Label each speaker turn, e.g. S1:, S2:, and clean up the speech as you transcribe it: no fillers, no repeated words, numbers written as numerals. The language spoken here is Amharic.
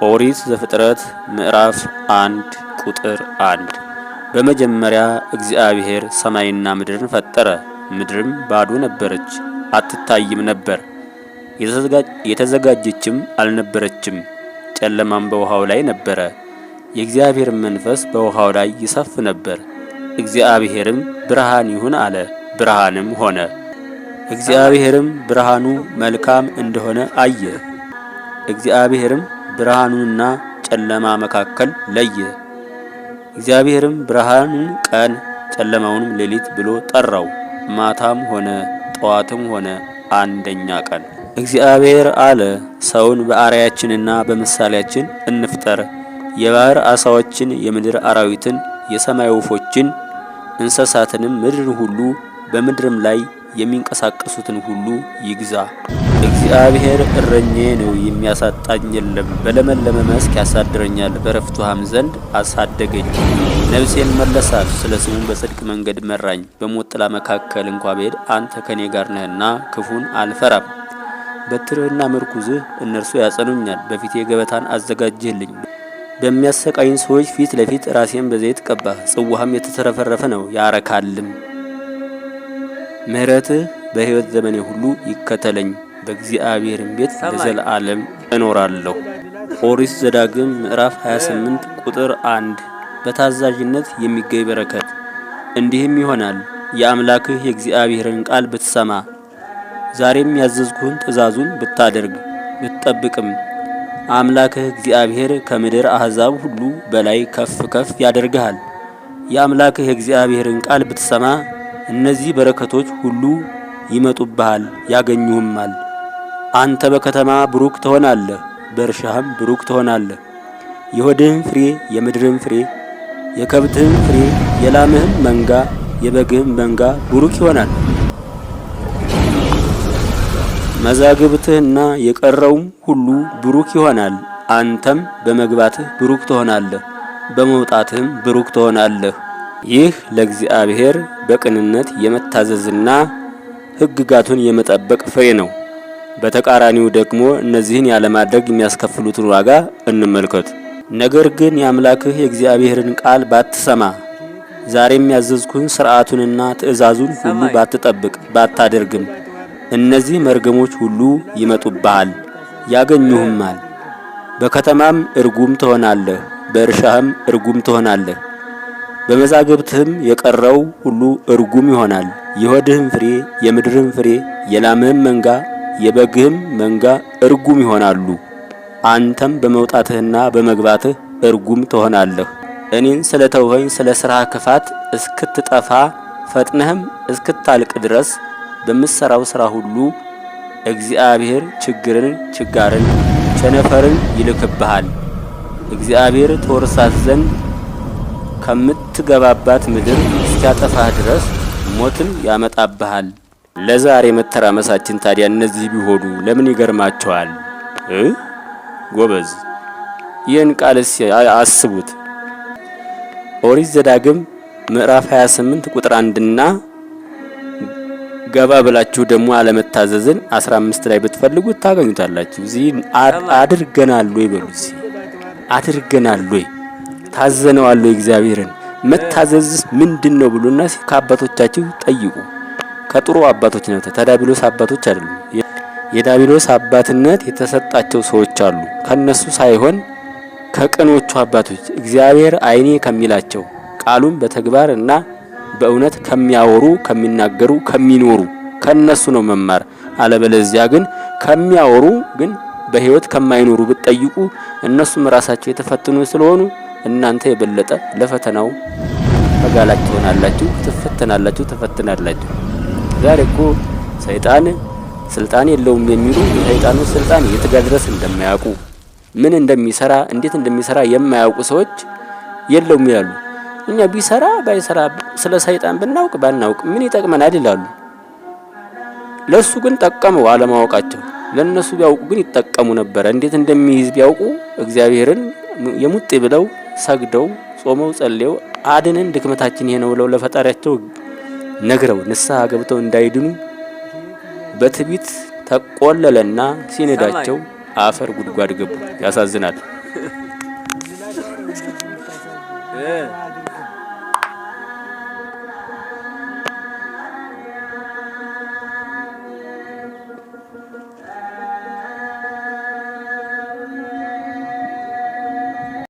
S1: ኦሪት ዘፍጥረት ምዕራፍ 1 ቁጥር 1 በመጀመሪያ እግዚአብሔር ሰማይና ምድርን ፈጠረ። ምድርም ባዶ ነበረች፣ አትታይም ነበር፣ የተዘጋጀችም አልነበረችም። ጨለማም በውሃው ላይ ነበረ፣ የእግዚአብሔር መንፈስ በውሃው ላይ ይሰፍ ነበር። እግዚአብሔርም ብርሃን ይሁን አለ፣ ብርሃንም ሆነ። እግዚአብሔርም ብርሃኑ መልካም እንደሆነ አየ። እግዚአብሔርም ብርሃኑንና ጨለማ መካከል ለየ። እግዚአብሔርም ብርሃኑን ቀን ጨለማውንም ሌሊት ብሎ ጠራው። ማታም ሆነ ጠዋትም ሆነ አንደኛ ቀን። እግዚአብሔር አለ፣ ሰውን በአርአያችንና በምሳሌያችን እንፍጠር፣ የባህር ዓሣዎችን፣ የምድር አራዊትን፣ የሰማይ ወፎችን፣ እንስሳትንም፣ ምድርን ሁሉ በምድርም ላይ የሚንቀሳቀሱትን ሁሉ ይግዛ። እግዚአብሔር እረኛዬ ነው፣ የሚያሳጣኝ የለም። በለመለመ መስክ ያሳድረኛል፣ በዕረፍት ውኃም ዘንድ አሳደገኝ። ነፍሴን መለሳት፣ ስለ ስሙም በጽድቅ መንገድ መራኝ። በሞት ጥላ መካከል እንኳ ብሄድ አንተ ከኔ ጋር ነህና ክፉን አልፈራም። በትርህና ምርኩዝህ እነርሱ ያጸኑኛል። በፊቴ ገበታን አዘጋጀህልኝ፣ በሚያሰቃዩኝ ሰዎች ፊት ለፊት ራሴን በዘይት ቀባህ። ጽዋህም የተትረፈረፈ ነው ያረካልም። ምሕረትህ በሕይወት ዘመኔ ሁሉ ይከተለኝ፣ በእግዚአብሔርም ቤት ለዘላለም እኖራለሁ። ኦሪት ዘዳግም ምዕራፍ 28 ቁጥር 1 በታዛዥነት የሚገኝ በረከት። እንዲህም ይሆናል የአምላክህ የእግዚአብሔርን ቃል ብትሰማ፣ ዛሬም ያዘዝኩህን ትእዛዙን ብታደርግ ብትጠብቅም፣ አምላክህ እግዚአብሔር ከምድር አሕዛብ ሁሉ በላይ ከፍ ከፍ ያደርግሃል። የአምላክህ የእግዚአብሔርን ቃል ብትሰማ እነዚህ በረከቶች ሁሉ ይመጡብሃል ያገኙህማል። አንተ በከተማ ብሩክ ትሆናለህ፣ በእርሻህም ብሩክ ትሆናለህ። የሆድህም ፍሬ፣ የምድርህም ፍሬ፣ የከብትህም ፍሬ፣ የላምህም መንጋ፣ የበግህም መንጋ ብሩክ ይሆናል። መዛግብትህና የቀረውም ሁሉ ብሩክ ይሆናል። አንተም በመግባትህ ብሩክ ትሆናለህ፣ በመውጣትህም ብሩክ ትሆናለህ። ይህ ለእግዚአብሔር በቅንነት የመታዘዝና ሕግጋቱን የመጠበቅ ፍሬ ነው። በተቃራኒው ደግሞ እነዚህን ያለማድረግ የሚያስከፍሉትን ዋጋ እንመልከት። ነገር ግን የአምላክህ የእግዚአብሔርን ቃል ባትሰማ፣ ዛሬም ያዘዝኩህን ሥርዓቱንና ትእዛዙን ሁሉ ባትጠብቅ ባታደርግም፣ እነዚህ መርገሞች ሁሉ ይመጡብሃል ያገኙህማል። በከተማም እርጉም ትሆናለህ፣ በእርሻህም እርጉም ትሆናለህ። በመዛግብትህም የቀረው ሁሉ እርጉም ይሆናል። የሆድህም ፍሬ፣ የምድርህም ፍሬ፣ የላምህም መንጋ፣ የበግህም መንጋ እርጉም ይሆናሉ። አንተም በመውጣትህና በመግባትህ እርጉም ትሆናለህ። እኔን ስለ ተውኸኝ ስለ ሥራህ ክፋት እስክትጠፋ ፈጥነህም እስክታልቅ ድረስ በምትሠራው ሥራ ሁሉ እግዚአብሔር ችጋርን ቸነፈርን ይልክብሃል። እግዚአብሔር ትወርሳት ዘንድ ከምትገባባት ምድር እስኪያጠፋህ ድረስ ሞትን ያመጣብሃል። ለዛሬ መተራመሳችን ታዲያ እነዚህ ቢሆኑ ለምን ይገርማቸዋል? ጎበዝ ይህን ቃልስ አስቡት። ኦሪት ዘዳግም ምዕራፍ 28 ቁጥር 1ና ገባ ብላችሁ ደግሞ አለመታዘዝን 15 ላይ ብትፈልጉት ታገኙታላችሁ። እዚህ አድርገናል ወይ በሉ። እዚህ አድርገናል ወይ ታዘነዋል ወይ? እግዚአብሔርን መታዘዝስ ምንድነው ብሉና ከአባቶቻችሁ ጠይቁ። ከጥሩ አባቶች ነው፣ ከዳቢሎስ አባቶች አይደሉም። የዳቢሎስ አባትነት የተሰጣቸው ሰዎች አሉ። ከነሱ ሳይሆን ከቅኖቹ አባቶች እግዚአብሔር አይኔ ከሚላቸው ቃሉን በተግባር እና በእውነት ከሚያወሩ ከሚናገሩ ከሚኖሩ ከነሱ ነው መማር። አለበለዚያ ግን ከሚያወሩ ግን በሕይወት ከማይኖሩ ብትጠይቁ እነሱም ራሳቸው የተፈተኑ ስለሆኑ እናንተ የበለጠ ለፈተናው ተጋላጭ ትሆናላችሁ፣ ተፈትናላችሁ። ዛሬ እኮ ሰይጣን ስልጣን የለውም የሚሉ የሰይጣኑ ስልጣን የት ጋር ድረስ እንደማያውቁ ምን እንደሚሰራ እንዴት እንደሚሰራ የማያውቁ ሰዎች የለውም ይላሉ። እኛ ቢሰራ ባይሰራ ስለ ሰይጣን ብናውቅ ባናውቅ ምን ይጠቅመናል ይላሉ። ለሱ ግን ጠቀመው አለማወቃቸው። ለነሱ ቢያውቁ ግን ይጠቀሙ ነበር። እንዴት እንደሚይዝ ቢያውቁ እግዚአብሔርን የሙጤ ብለው ሰግደው ጾመው ጸልየው አድነን ድክመታችን ይሄ ነው ብለው ለፈጣሪያቸው ነግረው ንስሐ ገብተው እንዳይድኑ በትዕቢት ተቆለለና ሲነዳቸው አፈር ጉድጓድ ገቡ። ያሳዝናል።
S2: እ